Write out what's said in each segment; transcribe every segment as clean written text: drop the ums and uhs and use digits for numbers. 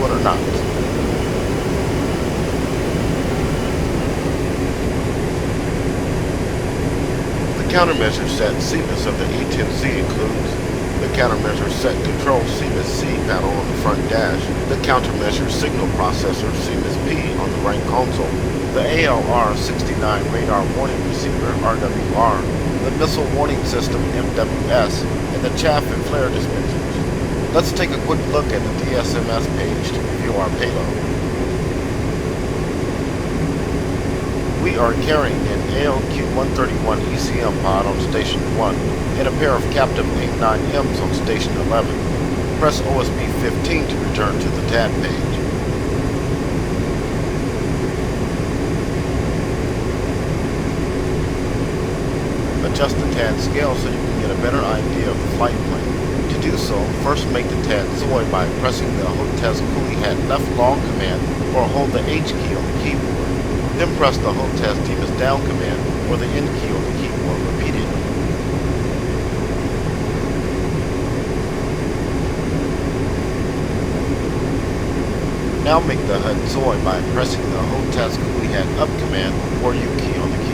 one or not. The countermeasure set Cms of the A-10C includes the countermeasure set control Cms C panel on the front dash, the countermeasure signal processor Cms P on the right console, the ALR-69 radar warning receiver RWR, the missile warning system MWS, and the chaff and flare dispensers. Let's take a quick look at the DSMS page to review our payload. We are carrying an ALQ-131 ECM pod on Station 1 and a pair of captive A-9Ms on Station 11. Press OSB 15 to return to the TAD page. Adjust the TAD scale so you can get a better idea of the flight plane. To do so, first make the TAD Zoid by pressing the HOTES coolie hat left log command or hold the H key on the keyboard. Then press the HOTES DMS down command or the N key on the keyboard repeatedly. Now make the HUD Zoid by pressing the HOTES coolie hat up command or U key on the keyboard.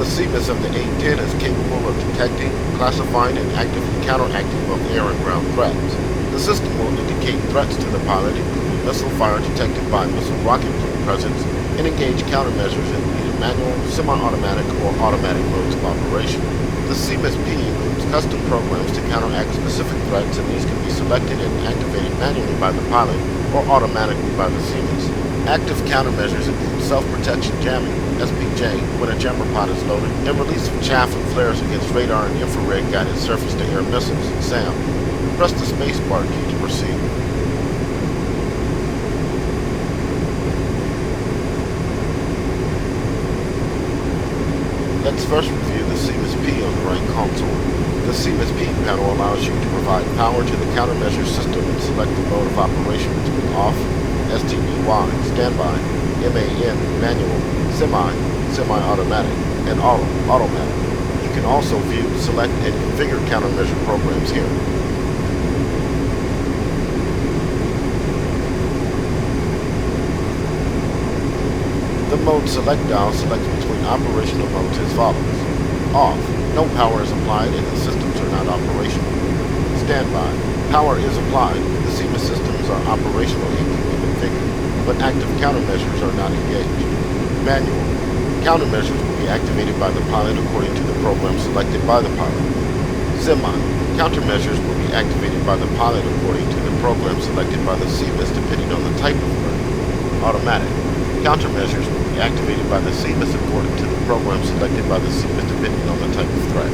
The Cms of the A-10 is capable of detecting, classifying, and actively counteracting both air and ground threats. The system will indicate threats to the pilot, including missile fire detected by missile rocket plane presence, and engage countermeasures in either manual, semi-automatic, or automatic modes of operation. The Cms P includes custom programs to counteract specific threats, and these can be selected and activated manually by the pilot or automatically by the Cms. Active countermeasures include self-protection jamming, SPJ, when a jammer pod is loaded, and release of chaff and flares against radar and infrared guided surface-to-air missiles, SAM. Press the spacebar key to proceed. Let's first review the Cms P on the right console. The Cms P panel allows you to provide power to the countermeasure system and select the mode of operation between off, STBY, standby, MAN, manual, semi-automatic, and automatic. You can also view, select, and configure countermeasure programs here. The mode select dial selects between operational modes as follows. Off, no power is applied and the systems are not operational. Standby, power is applied, the Cms systems are operational and can be configured, but active countermeasures are not engaged. Manual, countermeasures will be activated by the pilot according to the program selected by the pilot. Semi, countermeasures will be activated by the pilot according to the program selected by the Cms depending on the type of threat. Automatic, countermeasures will be activated by the Cms according to the program selected by the Cms depending on the type of threat.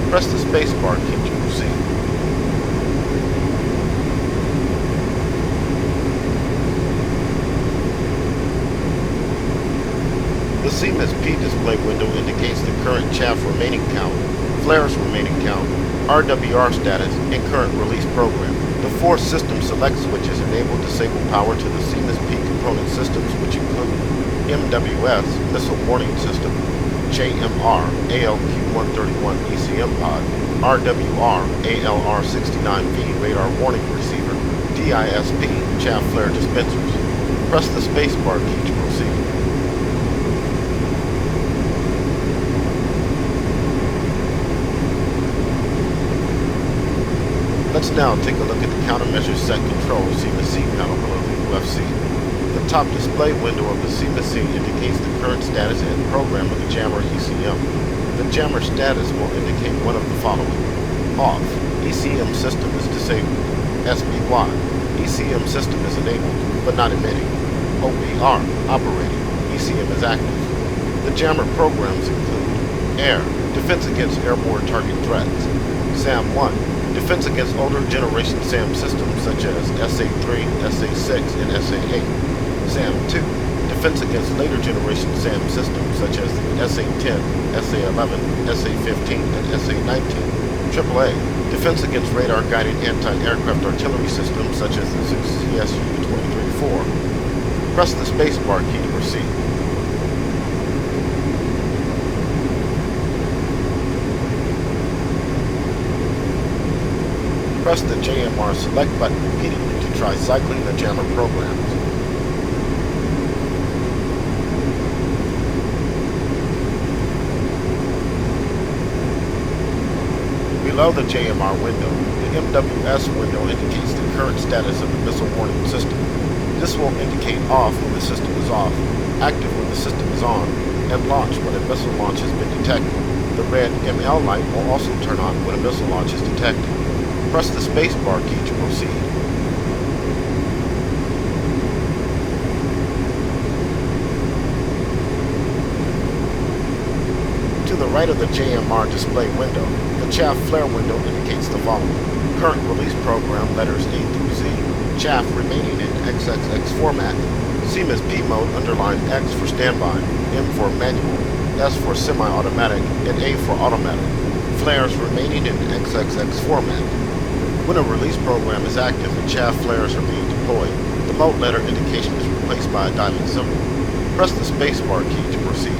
Press the spacebar key to proceed. The Cms P display window indicates the current chaff remaining count, flares remaining count, RWR status, and current release program. The 4 system select switches enable disable power to the Cms P component systems, which include MWS, Missile Warning System, JMR, ALQ-131 ECM pod, RWR, ALR-69V Radar Warning Receiver, DISP, Chaff Flare Dispensers. Press the spacebar key to proceed. Let's now take a look at the countermeasure set control Cms C panel below the UFC. The top display window of the Cms C indicates the current status and program of the jammer ECM. The jammer status will indicate one of the following. Off, ECM system is disabled. SPY, ECM system is enabled, but not emitting. OPR, operating, ECM is active. The jammer programs include Air, defense against airborne target threats. SAM-1, defense against older generation SAM systems such as SA-3, SA-6, and SA-8. SAM-2, defense against later generation SAM systems such as the SA-10, SA-11, SA-15, and SA-19. AAA, defense against radar-guided anti-aircraft artillery systems such as the CSU-23-4. Press the spacebar key to proceed. Press the JMR select button repeatedly to try cycling the jammer programs. Below the JMR window, the MWS window indicates the current status of the missile warning system. This will indicate off when the system is off, active when the system is on, and launch when a missile launch has been detected. The red ML light will also turn on when a missile launch is detected. Press the spacebar key to proceed. To the right of the JMR display window, the chaff flare window indicates the following: current release program letters A through Z, chaff remaining in XXX format, CMS P mode underlined X for standby, M for manual, S for semi-automatic, and A for automatic. Flares remaining in XXX format. When a release program is active and chaff flares are being deployed, the mode letter indication is replaced by a diamond symbol. Press the spacebar key to proceed.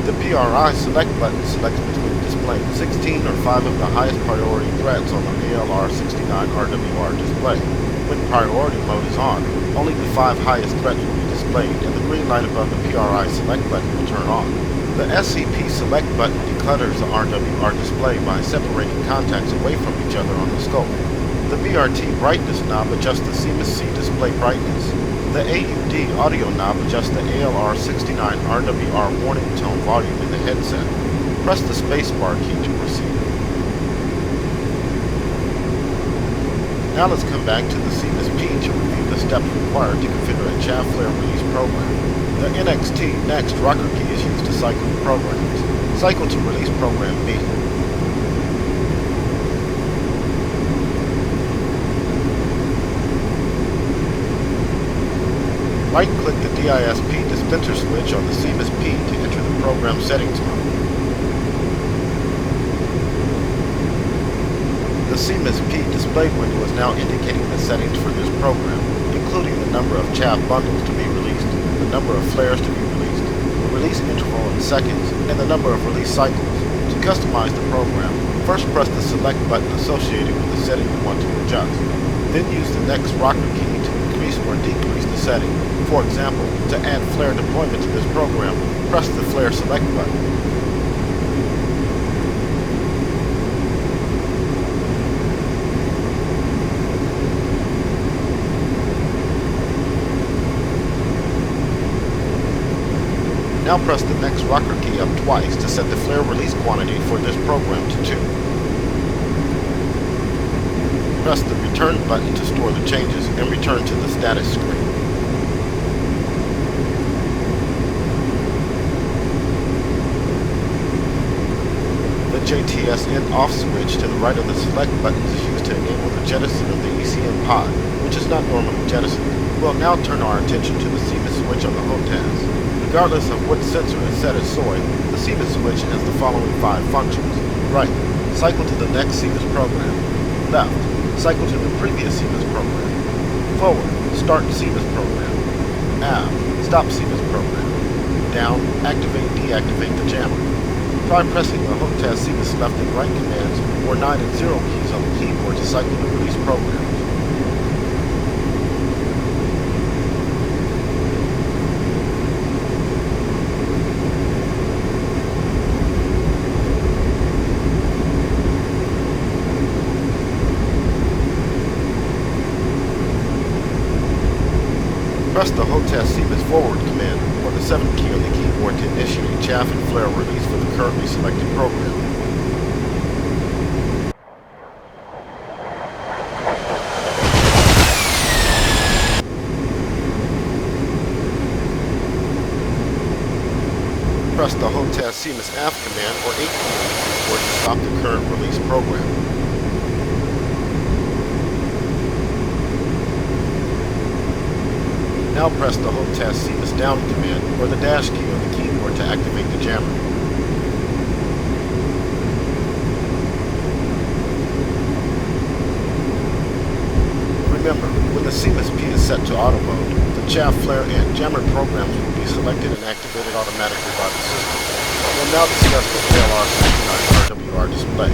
The PRI select button selects between displaying 16 or 5 of the highest priority threats on the ALR69 RWR display. When priority mode is on, only the 5 highest threats will be displayed and the green light above the PRI select button will turn on. The SCP select button declutters the RWR display by separating contacts away from each other on the scope. The BRT brightness knob adjusts the CMS-C display brightness. The AUD audio knob adjusts the ALR69 RWR warning tone volume in the headset. Press the spacebar key to proceed. Now let's come back to the CMS-P to review the steps required to configure a chaff flare release program. The NXT Next rocker key is used to cycle the programs. Cycle to release program B. Right-click the DISP dispenser switch on the CMS-P to enter the program settings mode. The CMS-P display window is now indicating the settings for this program, including the number of chaff bundles to be released, the number of flares to be released, the release interval in seconds, and the number of release cycles. To customize the program, first press the select button associated with the setting you want to adjust. Then use the next rocker key to increase or decrease the setting. For example, to add flare deployment to this program, press the flare select button. Now press the next rocker key up twice to set the flare release quantity for this program to 2. Press the return button to store the changes and return to the status screen. The JTSN off switch to the right of the select button is used to enable the jettison of the ECM pod, which is not normally jettisoned. We'll now turn our attention to the CMS switch on the HOTAS. Regardless of what sensor is set as soy, the CMS switch has the following 5 functions. Right, cycle to the next CMS program. Left, cycle to the previous CMS program. Forward, start CMS program. Aft, stop CMS program. Down, activate, deactivate the jammer. Try pressing the HOTAS CMS left and right commands or 9 and 0 keys on the keyboard to cycle the release programs. Press the HOTAS CMS forward command or the 7 key on the keyboard to initiate chaff and flare release for the currently selected program. Press the HOTAS CMS aft command or 8 key on the keyboard to stop the current release program. Now press the HOTAS CMS down command or the dash key on the keyboard to activate the jammer. Remember, when the CMS-P is set to auto mode, the chaff, flare, and jammer programs will be selected and activated automatically by the system. We'll now discuss the ALR69 RWR display.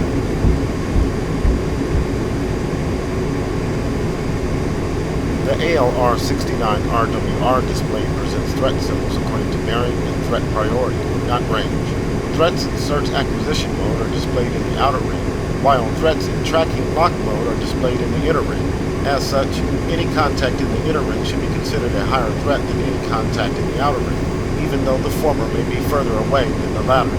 The ALR69RWR display presents threat symbols according to bearing and threat priority, not range. Threats in search acquisition mode are displayed in the outer ring, while threats in tracking lock mode are displayed in the inner ring. As such, any contact in the inner ring should be considered a higher threat than any contact in the outer ring, even though the former may be further away than the latter.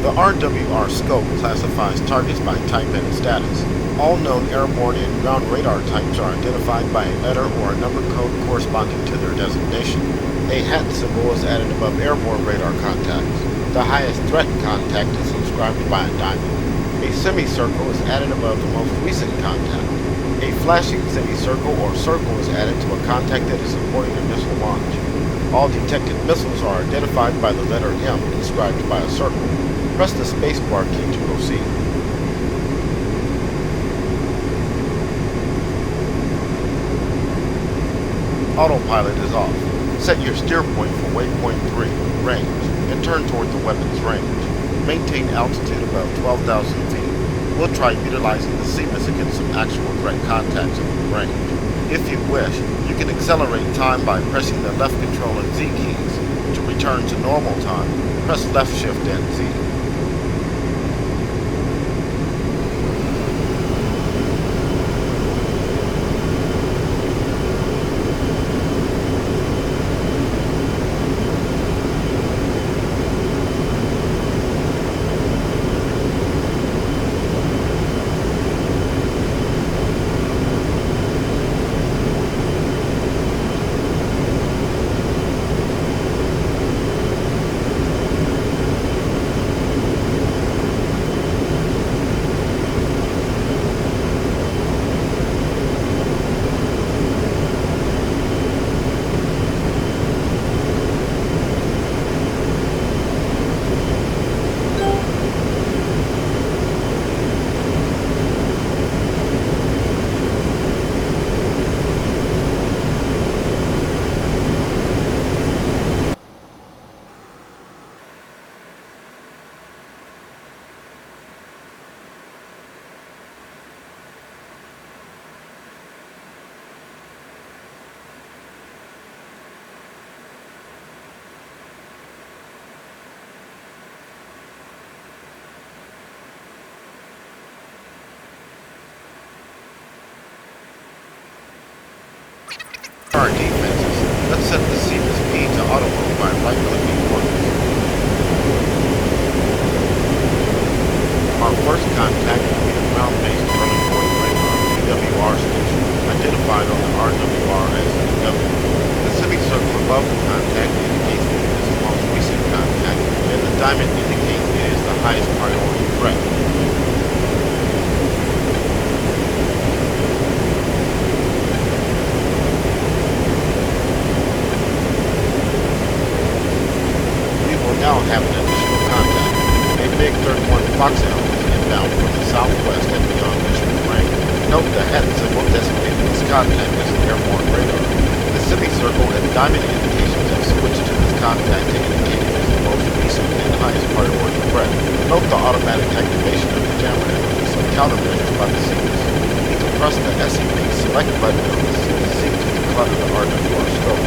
The RWR scope classifies targets by type and status. All known airborne and ground radar types are identified by a letter or a number code corresponding to their designation. A hat symbol is added above airborne radar contacts. The highest threat contact is inscribed by a diamond. A semicircle is added above the most recent contact. A flashing semicircle or circle is added to a contact that is supporting a missile launch. All detected missiles are identified by the letter M inscribed by a circle. Press the spacebar key to proceed. Autopilot is off. Set your steer point for waypoint 3, range, and turn toward the weapon's range. Maintain altitude above 12,000 feet. We'll try utilizing the Cms against some actual threat contacts in the range. If you wish, you can accelerate time by pressing the left control and Z keys. To return to normal time, press left shift and Z. Our defenses, let's set the Cms P to auto mode by right-clicking once. Our first contact will be a ground-based early warning radar EWR station, identified on the RWR as EW. The semicircle above the contact indicates that it is the most recent contact, and the diamond indicates it is the highest priority threat. Now have an additional contact. A MiG-31 Foxhound is inbound from the southwest and beyond mission range. Note the hat symbol designated this contact as an airborne radar. The semicircle and diamond indications have switched to this contact to indicate it is the most recent and highest priority threat. Note the automatic activation of the jammer and release of countermeasures by the Cms. You can press the SEP select button of the CMC to declutter the RWR scope.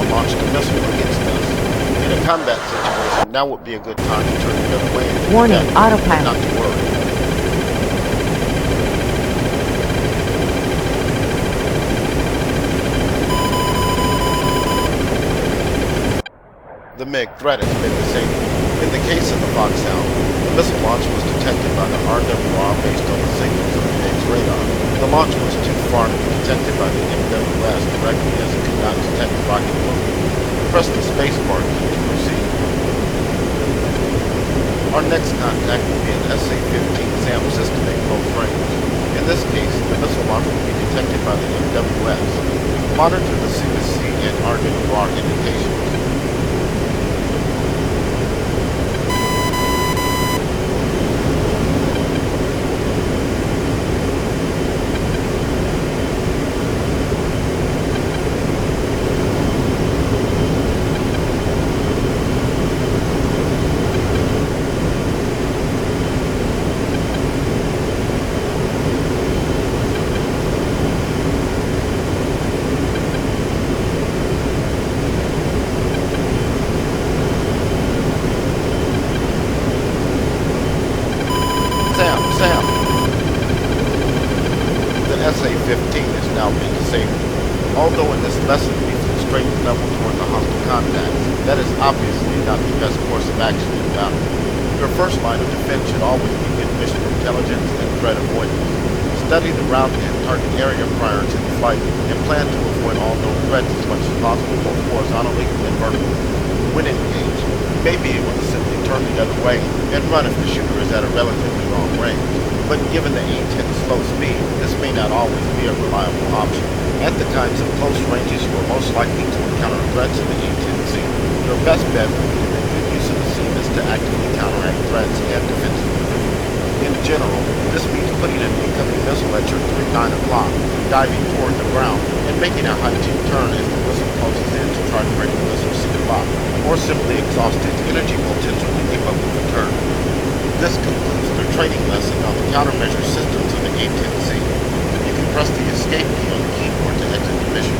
Launched a missile against us. In a combat situation, now would be a good time to turn the other way. Warning, autopilot. Not to worry. The MiG threat has been disabled. In the case of the Foxhound, the missile launch was detected by the RWR based on the signals of the MiG's radar. The launch was too far to be detected by the MWS directly as it could not detect the rocket movement. Press the spacebar key to proceed. Our next contact will be an SA-15 SAM system in close range. In this case, the missile launch will be detected by the MWS. Monitor the CMC and RWR indications. toward the hostile contact. That is obviously not the best course of action in battle. Your first line of defense should always be good mission intelligence and threat avoidance. Study the route and target area prior to the flight and plan to avoid all known threats as much as possible, both horizontally and vertically. When engaged, you may be able to simply turn the other way and run if the shooter is at a relatively long range. But given the A-10's slow speed, this may not always be a reliable option. At the kinds of close ranges you are most likely to encounter threats in the A-10C, your best bet would be to make good use of the Cms to actively counteract threats and defensive maneuvers. In general, this means putting an incoming missile at your 9 o'clock, diving toward the ground, and making a high-G turn as the whistle closes in to try to break the missile's seated lock, or simply exhaust its energy potential to keep up with the turn. This concludes the training lesson on the countermeasure systems of the A-10C. You can press the escape key on the keyboard to exit the mission.